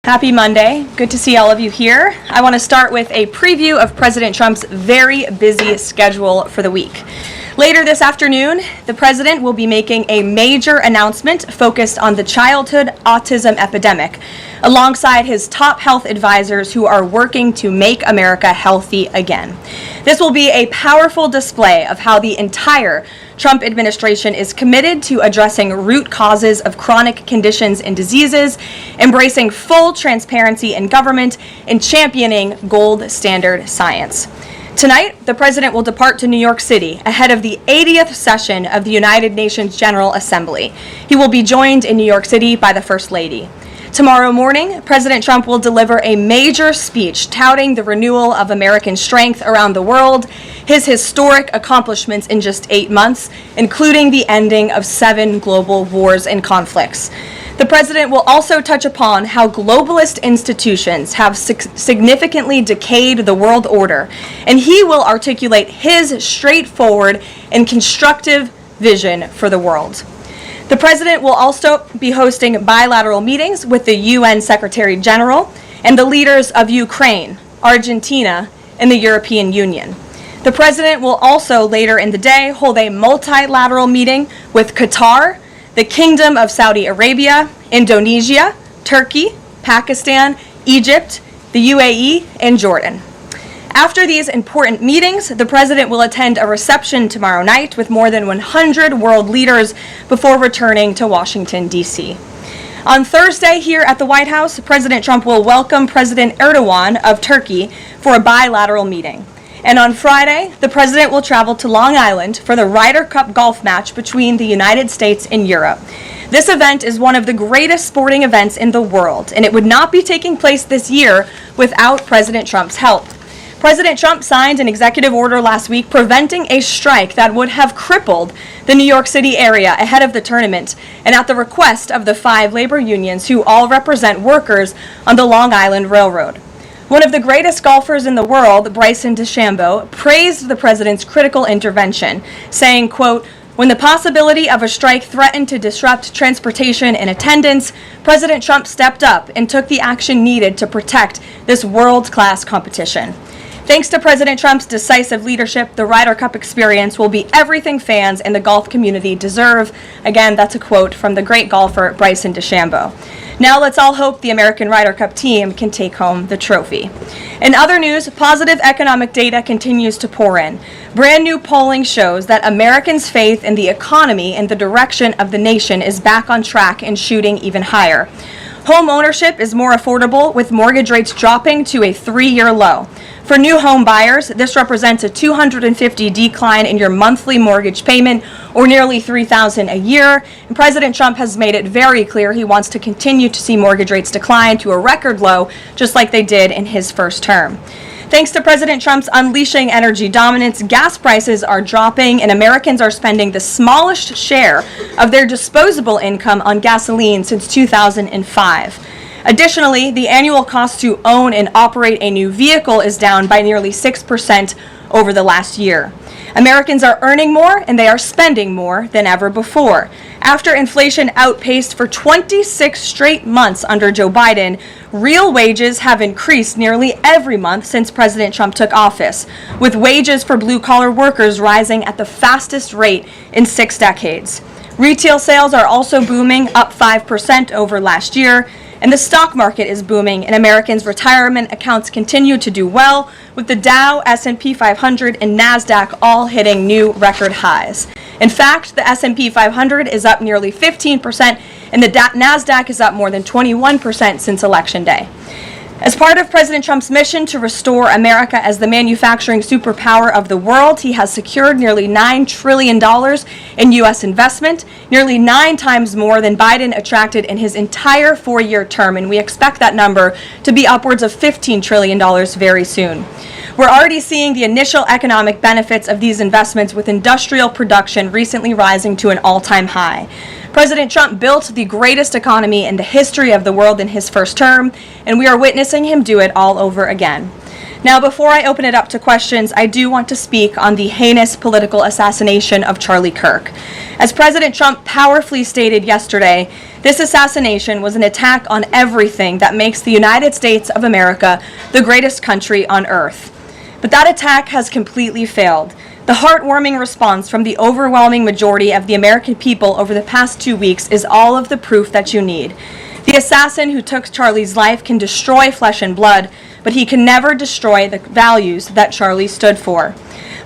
Happy Monday. Good to see all of you here. I want to start with a preview of President Trump's very busy schedule for the week. Later this afternoon, the president will be making a major announcement focused on the childhood autism epidemic, alongside his top health advisors who are working to make America healthy again. This will be a powerful display of how the entire Trump administration is committed to addressing root causes of chronic conditions and diseases, embracing full transparency in government, and championing gold standard science. Tonight, the president will depart to New York City ahead of the 80th session of the United Nations General Assembly. He will be joined in New York City by the First Lady. Tomorrow morning, President Trump will deliver a major speech touting the renewal of American strength around the world, his historic accomplishments in just 8 months, including the ending of 7 global wars and conflicts. The president will also touch upon how globalist institutions have significantly decayed the world order, and he will articulate his straightforward and constructive vision for the world. The president will also be hosting bilateral meetings with the UN Secretary General and the leaders of Ukraine, Argentina, and the European Union. The president will also later in the day hold a multilateral meeting with Qatar, the Kingdom of Saudi Arabia, Indonesia, Turkey, Pakistan, Egypt, the UAE, and Jordan. After these important meetings, the president will attend a reception tomorrow night with more than 100 world leaders before returning to Washington, D.C. On Thursday here at the White House, President Trump will welcome President Erdogan of Turkey for a bilateral meeting. And on Friday, the president will travel to Long Island for the Ryder Cup golf match between the United States and Europe. This event is one of the greatest sporting events in the world, and it would not be taking place this year without President Trump's help. President Trump signed an executive order last week preventing a strike that would have crippled the New York City area ahead of the tournament, and at the request of the 5 labor unions who all represent workers on the Long Island Railroad. One of the greatest golfers in the world, Bryson DeChambeau, praised the president's critical intervention, saying, quote, "When the possibility of a strike threatened to disrupt transportation and attendance, President Trump stepped up and took the action needed to protect this world-class competition." Thanks to President Trump's decisive leadership, the Ryder Cup experience will be everything fans and the golf community deserve. Again, that's a quote from the great golfer Bryson DeChambeau. Now let's all hope the American Ryder Cup team can take home the trophy. In other news, positive economic data continues to pour in. Brand new polling shows that Americans' faith in the economy and the direction of the nation is back on track and shooting even higher. Home ownership is more affordable, with mortgage rates dropping to a 3-year low. For new home buyers, this represents a $250 decline in your monthly mortgage payment, or nearly $3,000 a year. And President Trump has made it very clear he wants to continue to see mortgage rates decline to a record low, just like they did in his first term. Thanks to President Trump's unleashing energy dominance, gas prices are dropping, and Americans are spending the smallest share of their disposable income on gasoline since 2005. Additionally, the annual cost to own and operate a new vehicle is down by nearly 6% over the last year. Americans are earning more and they are spending more than ever before. After inflation outpaced for 26 straight months under Joe Biden, real wages have increased nearly every month since President Trump took office, with wages for blue-collar workers rising at the fastest rate in 6 decades. Retail sales are also booming, up 5% over last year. And the stock market is booming, and Americans' retirement accounts continue to do well, with the Dow, S&P 500, and NASDAQ all hitting new record highs. In fact, the S&P 500 is up nearly 15%, and the NASDAQ is up more than 21% since Election Day. As part of President Trump's mission to restore America as the manufacturing superpower of the world, he has secured nearly $9 trillion in U.S. investment, nearly 9 times more than Biden attracted in his entire 4-year term, and we expect that number to be upwards of $15 trillion very soon. We're already seeing the initial economic benefits of these investments, with industrial production recently rising to an all-time high. President Trump built the greatest economy in the history of the world in his first term, and we are witnessing him do it all over again. Now, before I open it up to questions, I do want to speak on the heinous political assassination of Charlie Kirk. As President Trump powerfully stated yesterday, this assassination was an attack on everything that makes the United States of America the greatest country on earth. But that attack has completely failed. The heartwarming response from the overwhelming majority of the American people over the past 2 weeks is all of the proof that you need. The assassin who took Charlie's life can destroy flesh and blood, but he can never destroy the values that Charlie stood for.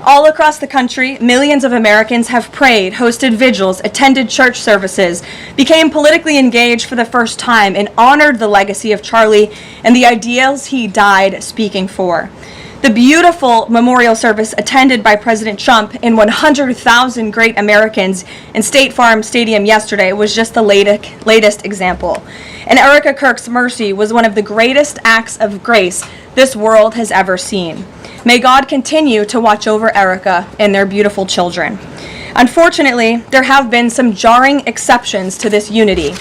All across the country, millions of Americans have prayed, hosted vigils, attended church services, became politically engaged for the first time, and honored the legacy of Charlie and the ideals he died speaking for. The beautiful memorial service attended by President Trump and 100,000 great Americans in State Farm Stadium yesterday was just the latest example. And Erica Kirk's mercy was one of the greatest acts of grace this world has ever seen. May God continue to watch over Erica and their beautiful children. Unfortunately, there have been some jarring exceptions to this unity.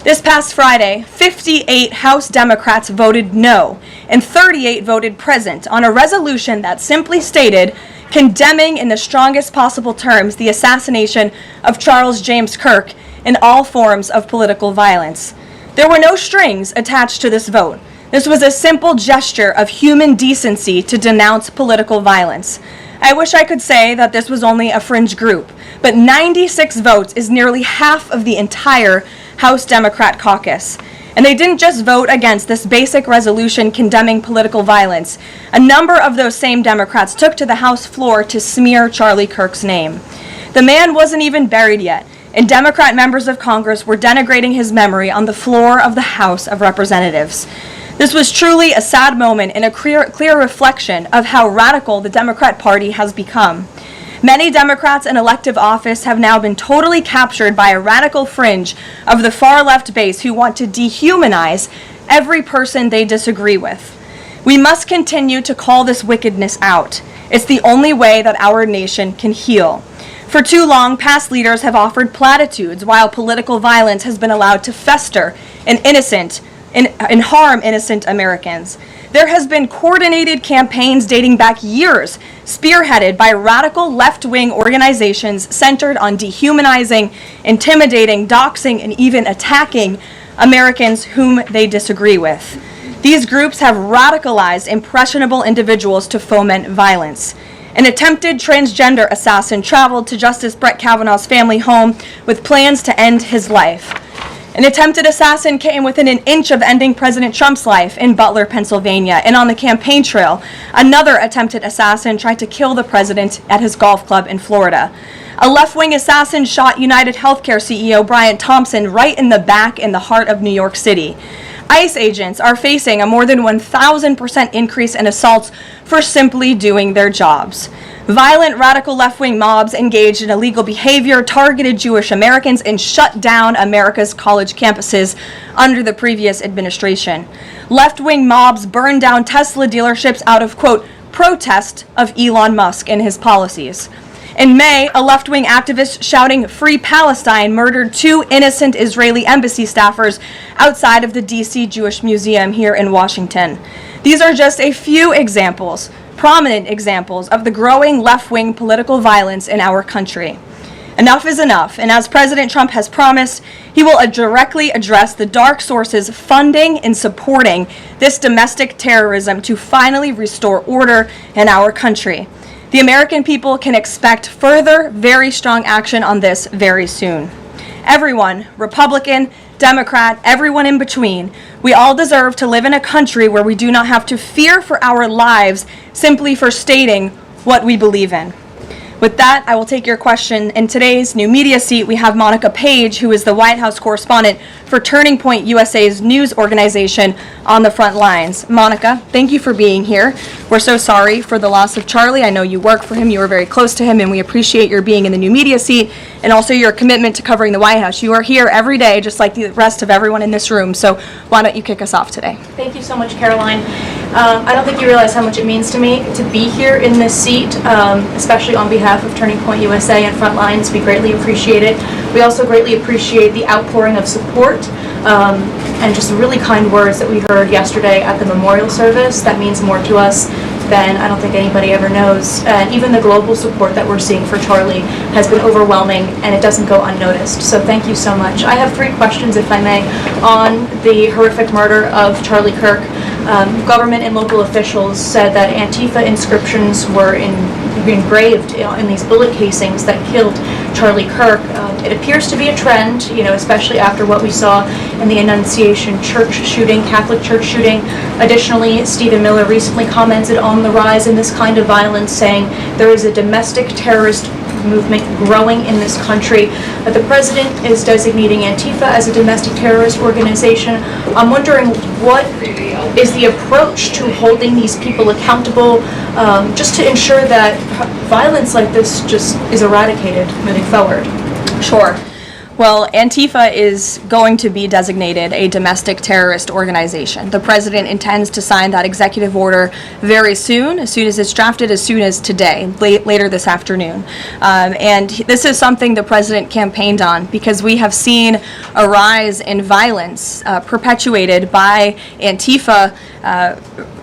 This past Friday, 58 House Democrats voted no, and 38 voted present on a resolution that simply stated, condemning in the strongest possible terms the assassination of Charles James Kirk and all forms of political violence. There were no strings attached to this vote. This was a simple gesture of human decency to denounce political violence. I wish I could say that this was only a fringe group, but 96 votes is nearly half of the entire House Democrat caucus. And they didn't just vote against this basic resolution condemning political violence. A number of those same Democrats took to the House floor to smear Charlie Kirk's name. The man wasn't even buried yet, and Democrat members of Congress were denigrating his memory on the floor of the House of Representatives. This was truly a sad moment and a clear reflection of how radical the Democrat Party has become. Many Democrats in elective office have now been totally captured by a radical fringe of the far-left base who want to dehumanize every person they disagree with. We must continue to call this wickedness out. It's the only way that our nation can heal. For too long, past leaders have offered platitudes while political violence has been allowed to fester and harm innocent Americans. There has been coordinated campaigns dating back years, spearheaded by radical left-wing organizations centered on dehumanizing, intimidating, doxing, and even attacking Americans whom they disagree with. These groups have radicalized impressionable individuals to foment violence. An attempted transgender assassin traveled to Justice Brett Kavanaugh's family home with plans to end his life. An attempted assassin came within an inch of ending President Trump's life in Butler, Pennsylvania, and on the campaign trail, another attempted assassin tried to kill the president at his golf club in Florida. A left-wing assassin shot United Healthcare CEO Brian Thompson right in the back in the heart of New York City. ICE agents are facing a more than 1,000% increase in assaults for simply doing their jobs. Violent radical left-wing mobs engaged in illegal behavior, targeted Jewish Americans, and shut down America's college campuses under the previous administration. Left-wing mobs burned down Tesla dealerships out of, quote, protest of Elon Musk and his policies. In May, a left-wing activist shouting "Free Palestine" murdered 2 innocent Israeli embassy staffers outside of the D.C. Jewish Museum here in Washington. These are just a few examples, prominent examples, of the growing left-wing political violence in our country. Enough is enough, and as President Trump has promised, he will directly address the dark sources funding and supporting this domestic terrorism to finally restore order in our country. The American people can expect further, very strong action on this very soon. Everyone, Republican, Democrat, everyone in between, we all deserve to live in a country where we do not have to fear for our lives simply for stating what we believe in. With that, I will take your question. In today's new media seat, we have Monica Page, who is the White House correspondent for Turning Point USA's news organization, on the front lines. Monica, thank you for being here. We're so sorry for the loss of Charlie. I know you work for him, you were very close to him, and we appreciate your being in the new media seat and also your commitment to covering the White House. You are here every day, just like the rest of everyone in this room, so why don't you kick us off today? Thank you so much, Caroline. I don't think you realize how much it means to me to be here in this seat, especially on behalf of Turning Point USA and Frontlines. We greatly appreciate it. We also greatly appreciate the outpouring of support and just really kind words that we heard yesterday at the memorial service. That means more to us than I don't think anybody ever knows. And even the global support that we're seeing for Charlie has been overwhelming, and it doesn't go unnoticed. So thank you so much. I have 3 questions, if I may, on the horrific murder of Charlie Kirk. Government and local officials said that Antifa inscriptions were engraved in these bullet casings that killed Charlie Kirk. It appears to be a trend, especially after what we saw in the Annunciation Church shooting, Catholic Church shooting. Additionally, Stephen Miller recently commented on the rise in this kind of violence, saying there is a domestic terrorist movement growing in this country. The president is designating Antifa as a domestic terrorist organization. I'm wondering, what is the approach to holding these people accountable, just to ensure that violence like this just is eradicated moving forward? Sure. Well, Antifa is going to be designated a domestic terrorist organization. The president intends to sign that executive order very soon as it's drafted, as soon as today, later this afternoon. And this is something the president campaigned on, because we have seen a rise in violence perpetuated by Antifa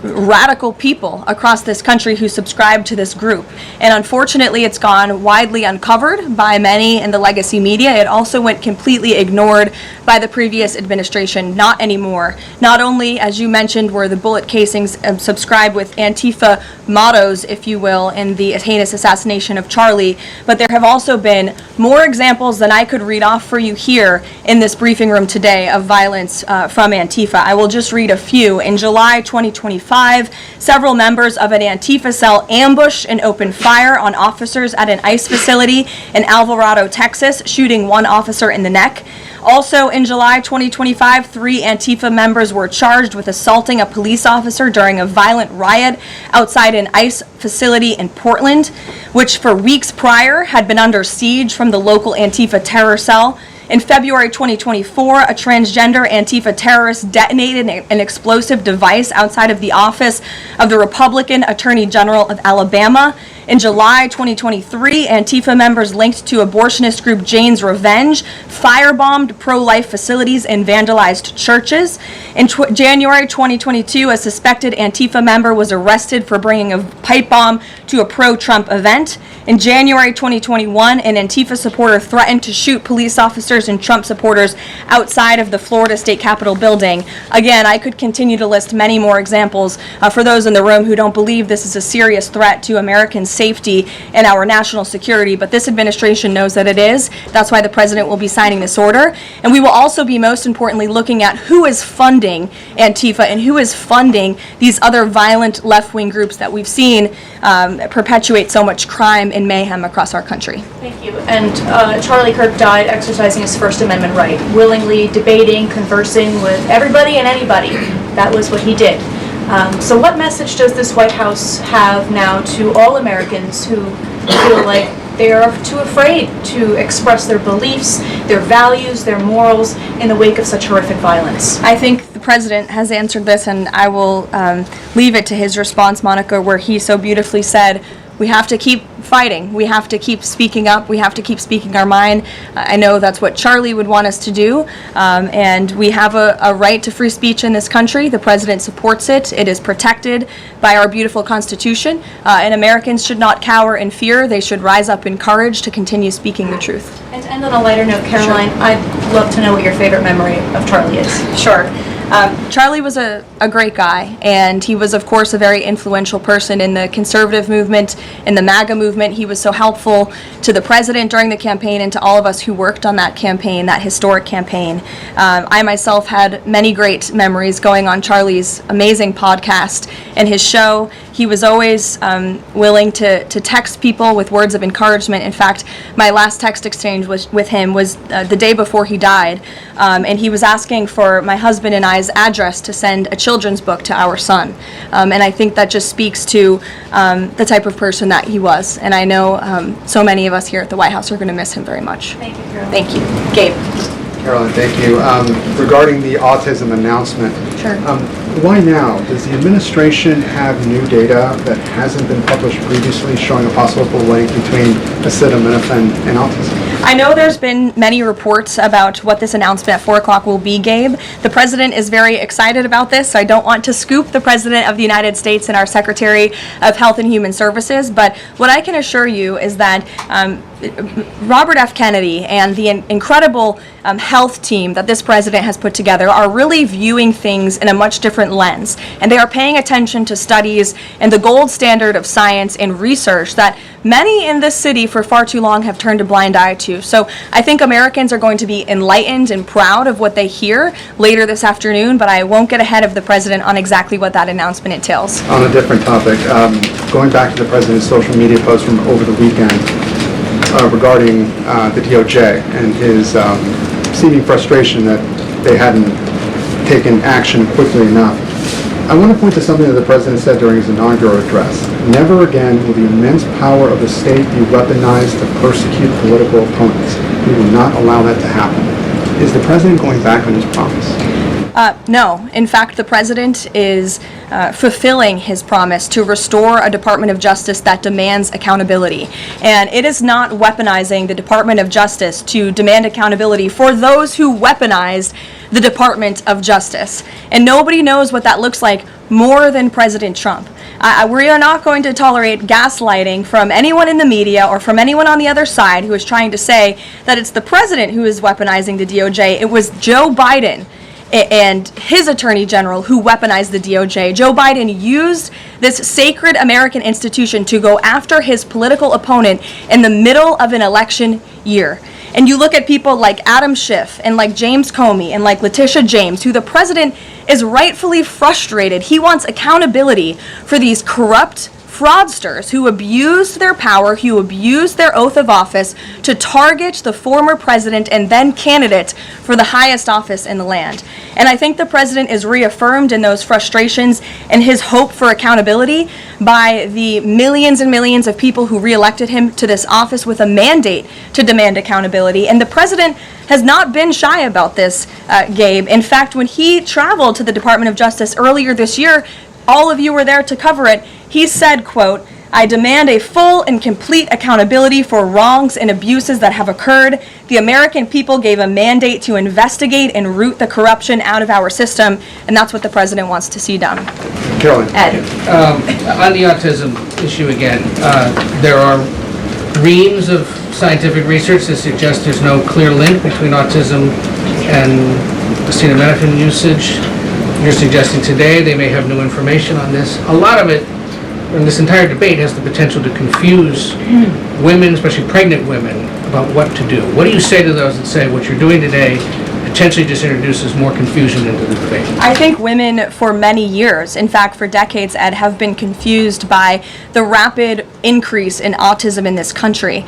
radical people across this country who subscribe to this group. And unfortunately, it's gone widely uncovered by many in the legacy media. It also went completely ignored by the previous administration. Not anymore. Not only, as you mentioned, were the bullet casings subscribed with Antifa mottos, if you will, in the heinous assassination of Charlie, but there have also been more examples than I could read off for you here in this briefing room today of violence from Antifa. I will just read a few. In July 2025, several members of an Antifa cell ambushed and opened fire on officers at an ICE facility in Alvarado, Texas, shooting one officer in the neck. Also in July 2025, 3 Antifa members were charged with assaulting a police officer during a violent riot outside an ICE facility in Portland, which for weeks prior had been under siege from the local Antifa terror cell. In February 2024, a transgender Antifa terrorist detonated an explosive device outside of the office of the Republican Attorney General of Alabama. In July 2023, Antifa members linked to abortionist group Jane's Revenge firebombed pro-life facilities and vandalized churches. In January 2022, a suspected Antifa member was arrested for bringing a pipe bomb to a pro-Trump event. In January 2021, an Antifa supporter threatened to shoot police officers and Trump supporters outside of the Florida State Capitol building. Again, I could continue to list many more examples for those in the room who don't believe this is a serious threat to American safety and our national security, but this administration knows that it is. That's why the president will be signing this order. And we will also be, most importantly, looking at who is funding Antifa and who is funding these other violent left-wing groups that we've seen perpetuate so much crime and mayhem across our country. Thank you. And Charlie Kirk died exercising his First Amendment right, willingly debating, conversing with everybody and anybody. That was what he did. So what message does this White House have now to all Americans who feel like they are too afraid to express their beliefs, their values, their morals in the wake of such horrific violence? I think the president has answered this, and I will leave it to his response, Monica, where he so beautifully said, we have to keep fighting. We have to keep speaking up. We have to keep speaking our mind. I know that's what Charlie would want us to do, and we have a right to free speech in this country. The president supports it. It is protected by our beautiful Constitution, and Americans should not cower in fear. They should rise up in courage to continue speaking the truth. And to end on a lighter note, Karoline, sure. I'd love to know what your favorite memory of Charlie is. Sure. Charlie was a great guy, and he was, of course, a very influential person in the conservative movement, in the MAGA movement. He was so helpful to the president during the campaign and to all of us who worked on that campaign, that historic campaign. I myself had many great memories going on Charlie's amazing podcast and his show. He was always willing to text people with words of encouragement. In fact, my last text exchange with him was the day before he died, and he was asking for my husband and I's address to send a children's book to our son. And I think that just speaks to the type of person that he was. And I know so many of us here at the White House are going to miss him very much. Thank you, Carol. Thank you. Gabe. Caroline, thank you. Regarding the autism announcement, Sure. Why now? Does the administration have new data that hasn't been published previously showing a possible link between acetaminophen and autism? I know there's been many reports about what this announcement at 4 o'clock will be, Gabe. The president is very excited about this, so I don't want to scoop the president of the United States and our Secretary of Health and Human Services, but what I can assure you is that Robert F. Kennedy and the incredible health team that this president has put together are really viewing things in a much different lens. And they are paying attention to studies and the gold standard of science and research that many in this city for far too long have turned a blind eye to. So I think Americans are going to be enlightened and proud of what they hear later this afternoon, but I won't get ahead of the president on exactly what that announcement entails. On a different topic, going back to the president's social media post from over the weekend, regarding the DOJ and his seeming frustration that they hadn't taken action quickly enough. I want to point to something that the president said during his inaugural address. Never again will the immense power of the state be weaponized to persecute political opponents. We will not allow that to happen. Is the president going back on his promise? No. In fact, the president is fulfilling his promise to restore a Department of Justice that demands accountability. And it is not weaponizing the Department of Justice to demand accountability for those who weaponized the Department of Justice. And nobody knows what that looks like more than President Trump. We are not going to tolerate gaslighting from anyone in the media or from anyone on the other side who is trying to say that it's the president who is weaponizing the DOJ. It was Joe Biden and his attorney general who weaponized the DOJ. Joe Biden used this sacred American institution to go after his political opponent in the middle of an election year. And you look at people like Adam Schiff and like James Comey and like Letitia James, who the president is rightfully frustrated. He wants accountability for these corrupt fraudsters who abused their power, who abused their oath of office to target the former president and then candidate for the highest office in the land. And I think the president is reaffirmed in those frustrations and his hope for accountability by the millions and millions of people who reelected him to this office with a mandate to demand accountability. And the president has not been shy about this, Gabe. In fact, when he traveled to the Department of Justice earlier this year, all of you were there to cover it. He said, quote, "I demand a full and complete accountability for wrongs and abuses that have occurred. The American people gave a mandate to investigate and root the corruption out of our system," and that's what the president wants to see done. Caroline. Ed. On the autism issue again, there are reams of scientific research that suggests there's no clear link between autism and acetaminophen usage. You're suggesting today they may have new information on this. A lot of it, and this entire debate, has the potential to confuse women, especially pregnant women, about what to do. What do you say to those that say what you're doing today potentially just introduces more confusion into the debate? I think women for many years, in fact for decades, Ed, have been confused by the rapid increase in autism in this country,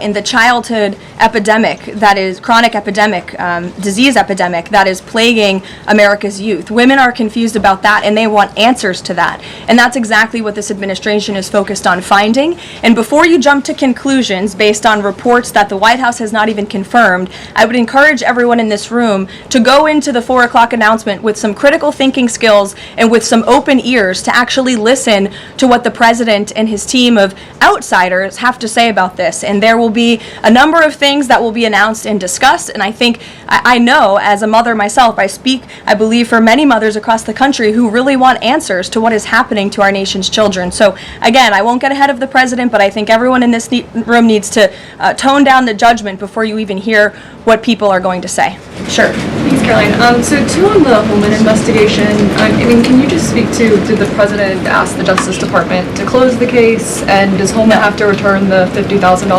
in the childhood epidemic, that is chronic epidemic, disease epidemic that is plaguing America's youth. Women are confused about that and they want answers to that. And that's exactly what this administration is focused on finding. And before you jump to conclusions based on reports that the White House has not even confirmed, I would encourage everyone in this room to go into the 4 o'clock announcement with some critical thinking skills and with some open ears to actually listen to what the president and his team of outsiders have to say about this. And there will be a number of things that will be announced and discussed. And I think, I know as a mother myself, I speak, I believe, for many mothers across the country who really want answers to what is happening to our nation's children. So again, I won't get ahead of the president, but I think everyone in this room needs to tone down the judgment before you even hear what people are going to say. Sure. Thanks, Caroline. So too on the Homan investigation, I mean, can you just speak to, did the president ask the Justice Department to close the case, and does Homan have to return the $50,000?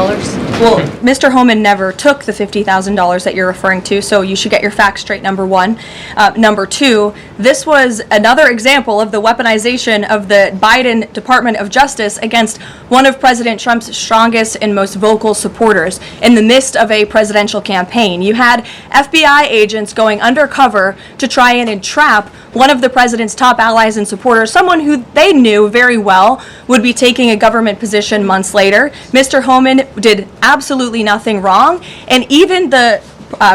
Well, Mr. Homan never took the $50,000 that you're referring to, so you should get your facts straight, number one. Number two, this was another example of the weaponization of the Biden Department of Justice against one of President Trump's strongest and most vocal supporters in the midst of a presidential campaign. You had FBI agents going undercover to try and entrap one of the president's top allies and supporters, someone who they knew very well would be taking a government position months later. Mr. Homan did absolutely nothing wrong, and even the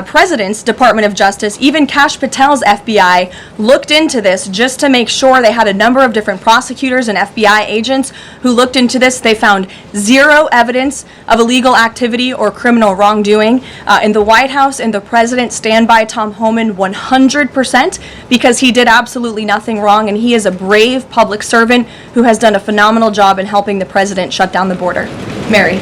president's Department of Justice, even Kash Patel's FBI, looked into this just to make sure. They had a number of different prosecutors and FBI agents who looked into this. They found zero evidence of illegal activity or criminal wrongdoing. In the White House and the president stand by Tom Homan 100% because he did absolutely nothing wrong, and he is a brave public servant who has done a phenomenal job in helping the president shut down the border. Mary.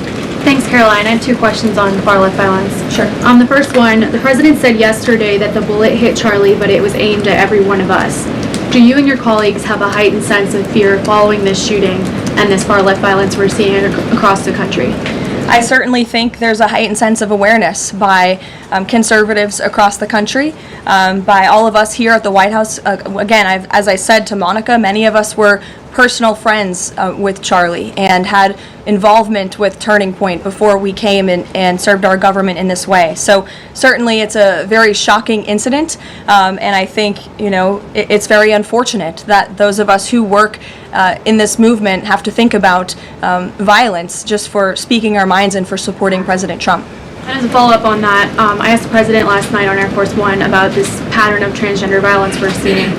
Thanks, Caroline. I have two questions on far-left violence. Sure. The first one, the president said yesterday that the bullet hit Charlie, but it was aimed at every one of us. Do you and your colleagues have a heightened sense of fear following this shooting and this far-left violence we're seeing across the country? I certainly think there's a heightened sense of awareness by conservatives across the country, by all of us here at the White House. Again, as I said to Monica, many of us were personal friends with Charlie and had involvement with Turning Point before we came and served our government in this way. So certainly it's a very shocking incident, and I think, it's very unfortunate that those of us who work in this movement have to think about violence just for speaking our minds and for supporting President Trump. And as a follow-up on that, I asked the president last night on Air Force One about this pattern of transgender violence we're seeing.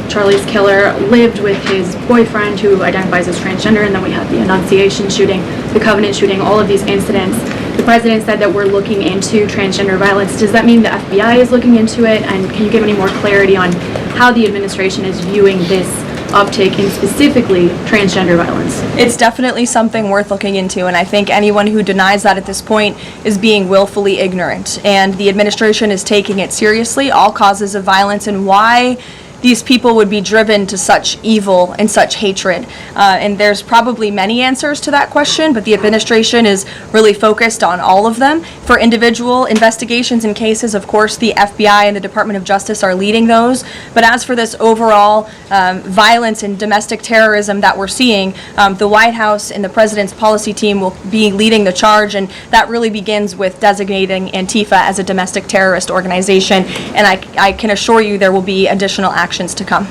Charlie's killer lived with his boyfriend who identifies as transgender, and then we had the Annunciation shooting, the Covenant shooting, all of these incidents. The president said that we're looking into transgender violence. Does that mean the FBI is looking into it? And can you give any more clarity on how the administration is viewing this uptick in specifically transgender violence? It's definitely something worth looking into, and I think anyone who denies that at this point is being willfully ignorant. And the administration is taking it seriously, all causes of violence, and why these people would be driven to such evil and such hatred. And there's probably many answers to that question, but the administration is really focused on all of them. For individual investigations and cases, of course, the FBI and the Department of Justice are leading those. But as for this overall violence and domestic terrorism that we're seeing, the White House and the president's policy team will be leading the charge, and that really begins with designating Antifa as a domestic terrorist organization. And I can assure you there will be additional actions to come.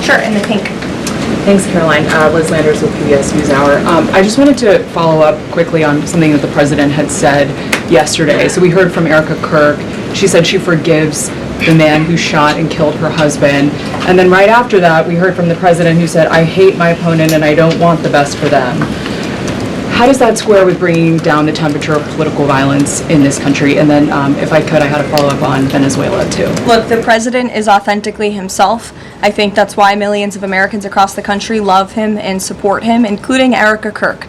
Sure, in the pink. Thanks, Caroline. Liz Landers with PBS NewsHour. I just wanted to follow up quickly on something that the president had said yesterday. So we heard from Erica Kirk. She said she forgives the man who shot and killed her husband. And then right after that, we heard from the president who said, I hate my opponent and I don't want the best for them. How does that square with bringing down the temperature of political violence in this country? And then, if I could, I had a follow-up on Venezuela, too. Look, the president is authentically himself. I think that's why millions of Americans across the country love him and support him, including Erica Kirk,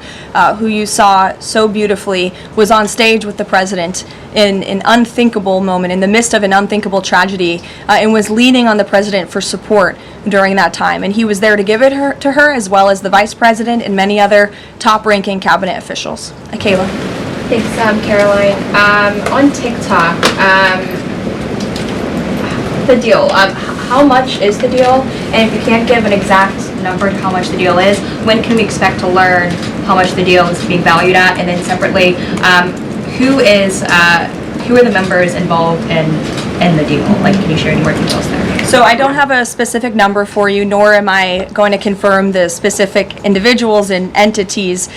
who you saw so beautifully was on stage with the president in an unthinkable moment, in the midst of an unthinkable tragedy, and was leaning on the president for support during that time. And he was there to give it to her, as well as the vice president and many other top-ranking cabinet officials. Kayla. Thanks, Caroline. On TikTok, the deal. How much is the deal? And if you can't give an exact number to how much the deal is, when can we expect to learn how much the deal is being valued at? And then separately, who are the members involved in the deal? Like, can you share any more details there? So I don't have a specific number for you, nor am I going to confirm the specific individuals and entities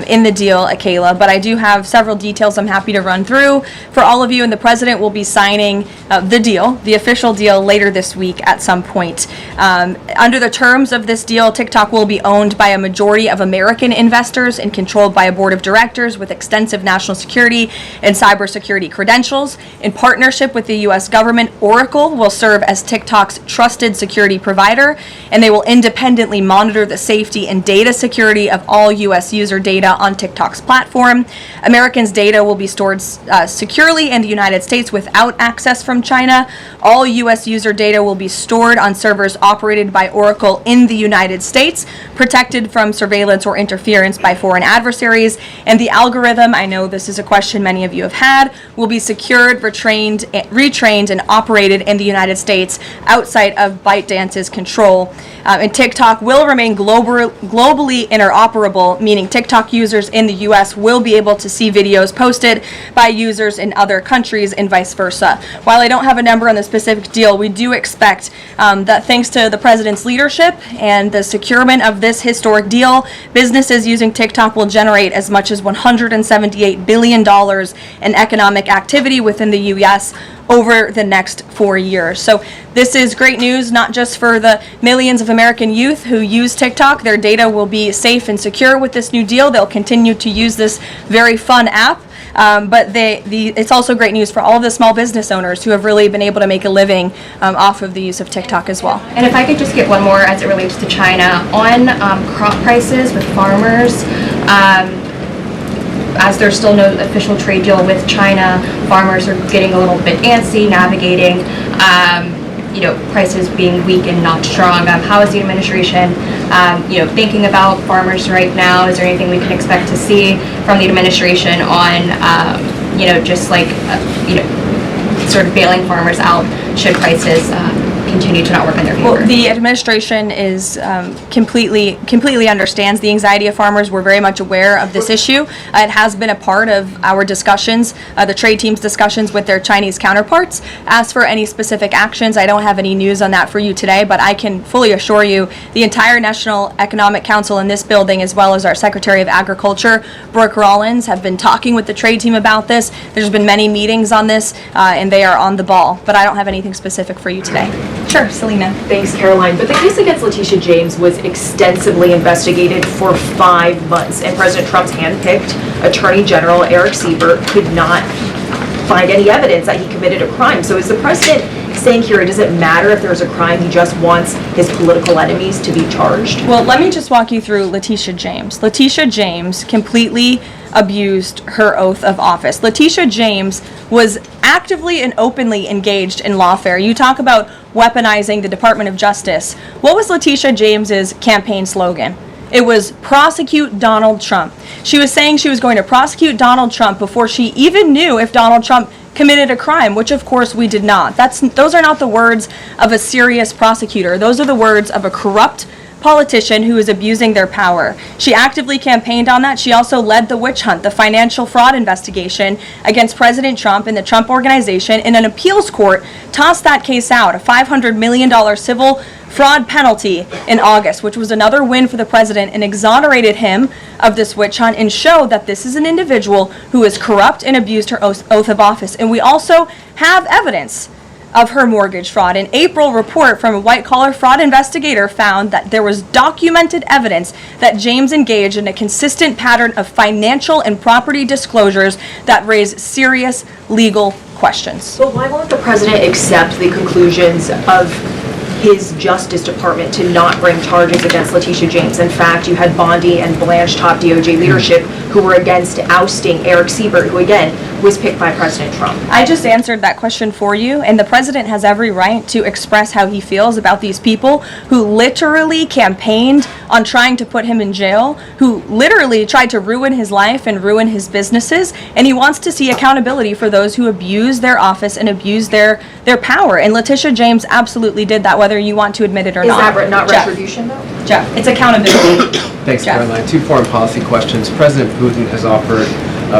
in the deal, Kayla, but I do have several details I'm happy to run through for all of you, and the president will be signing the deal, the official deal, later this week at some point. Under the terms of this deal, TikTok will be owned by a majority of American investors and controlled by a board of directors with extensive national security and cybersecurity credentials. In partnership with the U.S. government, Oracle will serve as TikTok's trusted security provider, and they will independently monitor the safety and data security of all U.S. user data on TikTok's platform. Americans' data will be stored securely in the United States without access from China. All U.S. user data will be stored on servers operated by Oracle in the United States, protected from surveillance or interference by foreign adversaries. And the algorithm, I know this is a question many of you have had, will be secured, retrained, and operated in the United States outside of ByteDance's control. And TikTok will remain globally interoperable, meaning TikTok users in the U.S. will be able to see videos posted by users in other countries and vice versa. While I don't have a number on the specific deal, we do expect that thanks to the president's leadership and the securement of this historic deal, businesses using TikTok will generate as much as $178 billion in economic activity within the U.S. over the next 4 years. So this is great news, not just for the millions of American youth who use TikTok. Their data will be safe and secure with this new deal. They'll continue to use this very fun app. But it's also great news for all of the small business owners who have really been able to make a living off of the use of TikTok as well. And if I could just get one more as it relates to China, on crop prices with farmers, as there's still no official trade deal with China, farmers are getting a little bit antsy navigating, prices being weak and not strong. How is the administration, thinking about farmers right now? Is there anything we can expect to see from the administration on, sort of bailing farmers out should prices continue to not work in their favor? Well, the administration is completely understands the anxiety of farmers. We're very much aware of this issue. It has been a part of our discussions, the trade team's discussions with their Chinese counterparts. As for any specific actions, I don't have any news on that for you today, but I can fully assure you the entire National Economic Council in this building, as well as our Secretary of Agriculture, Brooke Rollins, have been talking with the trade team about this. There's been many meetings on this, and they are on the ball, but I don't have anything specific for you today. Sure, Selena. Thanks, Caroline. But the case against Letitia James was extensively investigated for 5 months, and President Trump's handpicked Attorney General Eric Siebert could not find any evidence that he committed a crime. So is the president saying here it doesn't matter if there's a crime, he just wants his political enemies to be charged? Well, let me just walk you through Letitia James. Letitia James completely abused her oath of office. Letitia James was actively and openly engaged in lawfare. You talk about weaponizing the Department of Justice. What was Letitia James's campaign slogan? It was prosecute Donald Trump. She was saying she was going to prosecute Donald Trump before she even knew if Donald Trump committed a crime, which of course we did not. Those are not the words of a serious prosecutor. Those are the words of a corrupt politician who is abusing their power. She actively campaigned on that. She also led the witch hunt, the financial fraud investigation against President Trump and the Trump Organization, and an appeals court tossed that case out, a $500 million civil fraud penalty in August, which was another win for the president and exonerated him of this witch hunt and showed that this is an individual who is corrupt and abused her oath of office. And we also have evidence of her mortgage fraud. An April report from a white-collar fraud investigator found that there was documented evidence that James engaged in a consistent pattern of financial and property disclosures that raise serious legal questions. But why won't the president accept the conclusions of his Justice Department to not bring charges against Letitia James? In fact, you had Bondi and Blanche top DOJ leadership who were against ousting Eric Siebert, who again was picked by President Trump. I just answered that question for you, and the president has every right to express how he feels about these people who literally campaigned on trying to put him in jail, who literally tried to ruin his life and ruin his businesses, and he wants to see accountability for those who abuse their office and abuse their power. And Letitia James absolutely did that, whether you want to admit it or not. Is that not retribution, though? Jeff, it's accountability. Thanks, Jeff. Caroline. 2 foreign policy questions. President Putin has offered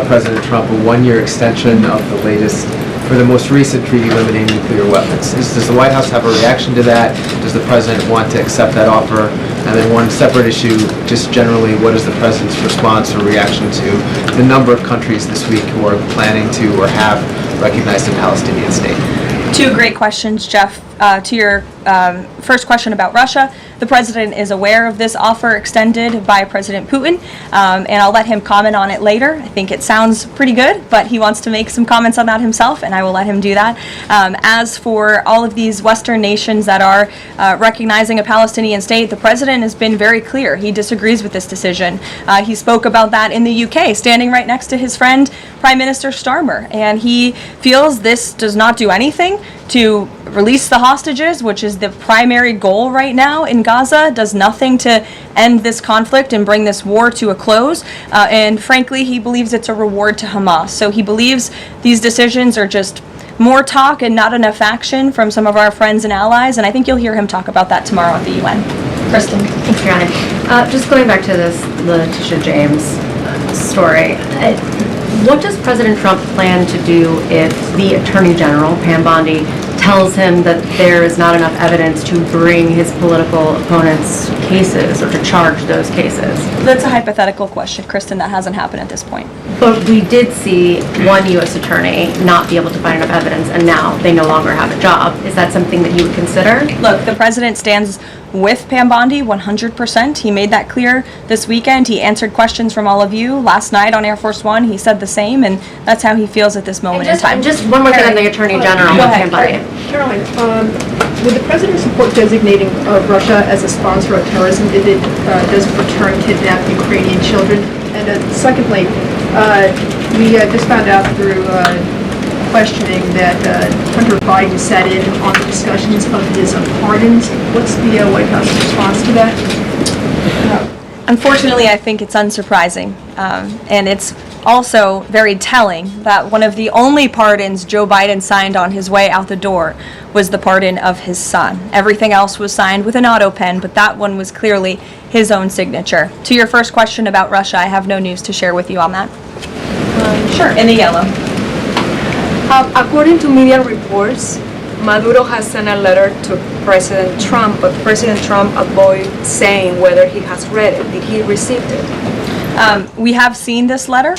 President Trump a 1-year extension of the latest, for the most recent treaty limiting nuclear weapons. Does the White House have a reaction to that? Does the president want to accept that offer? And then one separate issue, just generally, what is the president's response or reaction to the number of countries this week who are planning to or have recognized a Palestinian state? 2 great questions, Jeff. To your first question about Russia, the president is aware of this offer extended by President Putin, and I'll let him comment on it later. I think it sounds pretty good, but he wants to make some comments on that himself, and I will let him do that. As for all of these Western nations that are recognizing a Palestinian state, the president has been very clear. He disagrees with this decision. He spoke about that in the UK, standing right next to his friend, Prime Minister Starmer, and he feels this does not do anything to release the hostages, which is the primary goal right now in Gaza, does nothing to end this conflict and bring this war to a close. And frankly, he believes it's a reward to Hamas. So he believes these decisions are just more talk and not enough action from some of our friends and allies, and I think you'll hear him talk about that tomorrow at the UN. Kristen. Thanks, Your Honor. Just going back to this Letitia James story, what does President Trump plan to do if the Attorney General, Pam Bondi, tells him that there is not enough evidence to bring his political opponents' cases or to charge those cases? That's a hypothetical question, Kristen. That hasn't happened at this point. But we did see one U.S. attorney not be able to find enough evidence, and now they no longer have a job. Is that something that you would consider? Look, the president stands with Pam Bondi 100%. He made that clear this weekend. He answered questions from all of you last night on Air Force One. He said the same, and that's how he feels at this moment in time. And just one more thing on the Attorney General. Go ahead, Pam Bondi. Caroline, would the president support designating Russia as a sponsor of terrorism if it doesn't return kidnapped Ukrainian children? And secondly, we just found out through questioning that Hunter Biden sat in on the discussions of his pardons. What's the White House response to that? Unfortunately, I think it's unsurprising, and it's also very telling that one of the only pardons Joe Biden signed on his way out the door was the pardon of his son. Everything else was signed with an auto pen, but that one was clearly his own signature. To your first question about Russia, I have no news to share with you on that. Sure, in the yellow. According to media reports, Maduro has sent a letter to President Trump, but President Trump avoided saying whether he has read it. Did he receive it? We have seen this letter.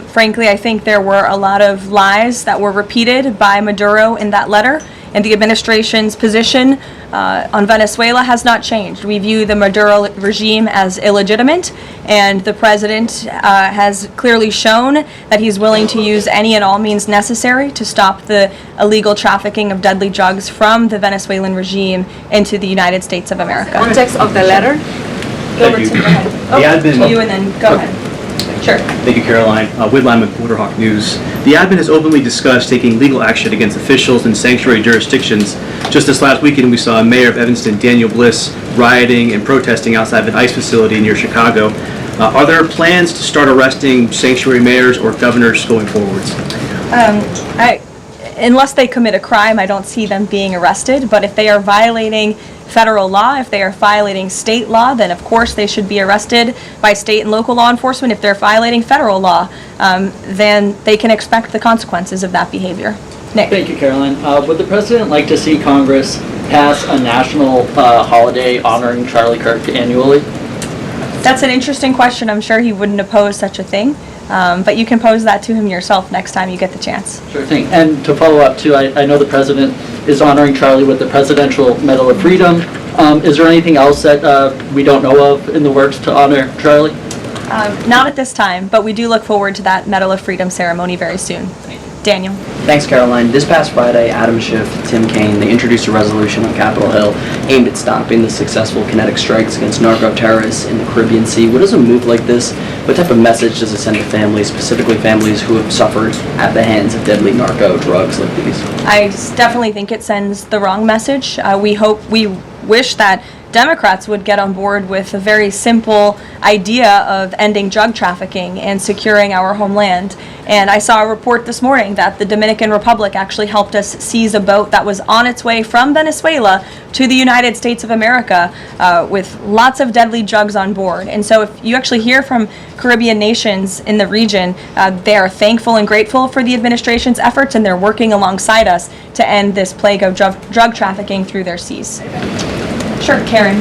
Frankly, I think there were a lot of lies that were repeated by Maduro in that letter, and the administration's position on Venezuela has not changed. We view the Maduro regime as illegitimate, and the president has clearly shown that he's willing to use any and all means necessary to stop the illegal trafficking of deadly drugs from the Venezuelan regime into the United States of America. Context of the letter? Go ahead. To you and then go ahead. Sure. Thank you, Caroline. Whitline with Borderhawk News. The admin has openly discussed taking legal action against officials in sanctuary jurisdictions. Just this last weekend, we saw Mayor of Evanston, Daniel Bliss, rioting and protesting outside of an ICE facility near Chicago. Are there plans to start arresting sanctuary mayors or governors going forwards? Unless they commit a crime, I don't see them being arrested. But if they are violating federal law, if they are violating state law, then of course they should be arrested by state and local law enforcement. If they're violating federal law, then they can expect the consequences of that behavior. Nick. Thank you, Caroline. Would the president like to see Congress pass a national holiday honoring Charlie Kirk annually? That's an interesting question. I'm sure he wouldn't oppose such a thing. But you can pose that to him yourself next time you get the chance. Sure thing. And to follow up too, I know the president is honoring Charlie with the Presidential Medal of Freedom. Is there anything else that we don't know of in the works to honor Charlie? Not at this time, but we do look forward to that Medal of Freedom ceremony very soon. Daniel. Thanks, Caroline. This past Friday, Adam Schiff, Tim Kaine, they introduced a resolution on Capitol Hill aimed at stopping the successful kinetic strikes against narco-terrorists in the Caribbean Sea. What does a move like this, what type of message does it send to families, specifically families who have suffered at the hands of deadly narco drugs like these? I definitely think it sends the wrong message. We wish that Democrats would get on board with a very simple idea of ending drug trafficking and securing our homeland. And I saw a report this morning that the Dominican Republic actually helped us seize a boat that was on its way from Venezuela to the United States of America with lots of deadly drugs on board. And so if you actually hear from Caribbean nations in the region, they are thankful and grateful for the administration's efforts, and they're working alongside us to end this plague of drug trafficking through their seas. Sure, Karen.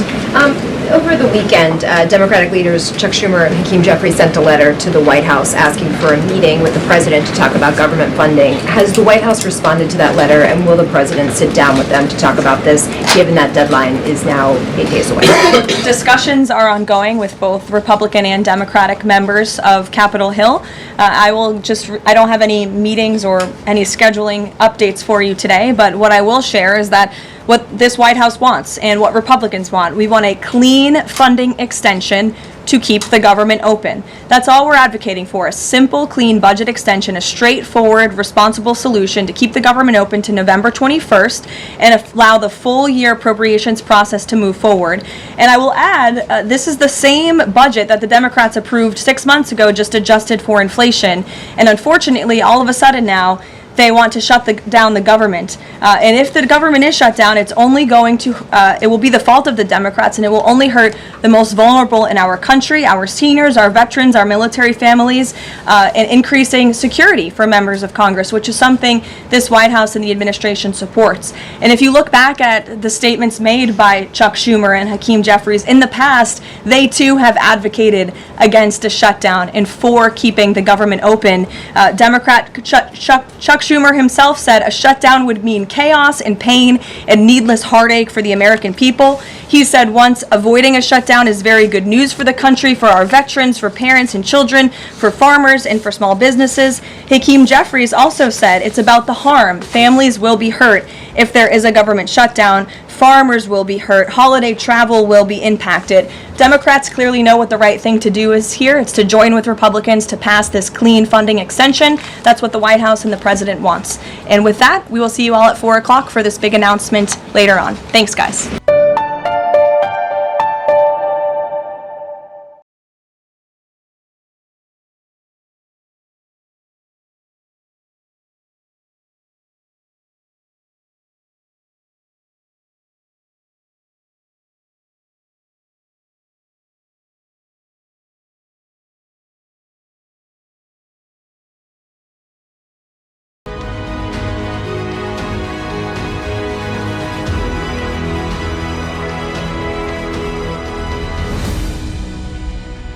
Over the weekend, Democratic leaders Chuck Schumer and Hakeem Jeffries sent a letter to the White House asking for a meeting with the president to talk about government funding. Has the White House responded to that letter, and will the president sit down with them to talk about this, given that deadline is now 8 days away? Discussions are ongoing with both Republican and Democratic members of Capitol Hill. I don't have any meetings or any scheduling updates for you today, but what I will share is that what this White House wants and what Republicans want. We want a clean funding extension to keep the government open. That's all we're advocating for, a simple, clean budget extension, a straightforward, responsible solution to keep the government open to November 21st and allow the full year appropriations process to move forward. And I will add, this is the same budget that the Democrats approved 6 months ago, just adjusted for inflation. And unfortunately, all of a sudden now, they want to shut down the government. And if the government is shut down, it's only going to, it will be the fault of the Democrats, and it will only hurt the most vulnerable in our country, our seniors, our veterans, our military families, and increasing security for members of Congress, which is something this White House and the administration supports. And if you look back at the statements made by Chuck Schumer and Hakeem Jeffries in the past, they too have advocated against a shutdown and for keeping the government open. Democrat Chuck Schumer himself said a shutdown would mean chaos and pain and needless heartache for the American people. He said once, avoiding a shutdown is very good news for the country, for our veterans, for parents and children, for farmers, and for small businesses. Hakeem Jeffries also said it's about the harm. Families will be hurt if there is a government shutdown. Farmers will be hurt. Holiday travel will be impacted. Democrats clearly know what the right thing to do is here. It's to join with Republicans to pass this clean funding extension. That's what the White House and the president wants. And with that, we will see you all at 4 o'clock for this big announcement later on. Thanks, guys.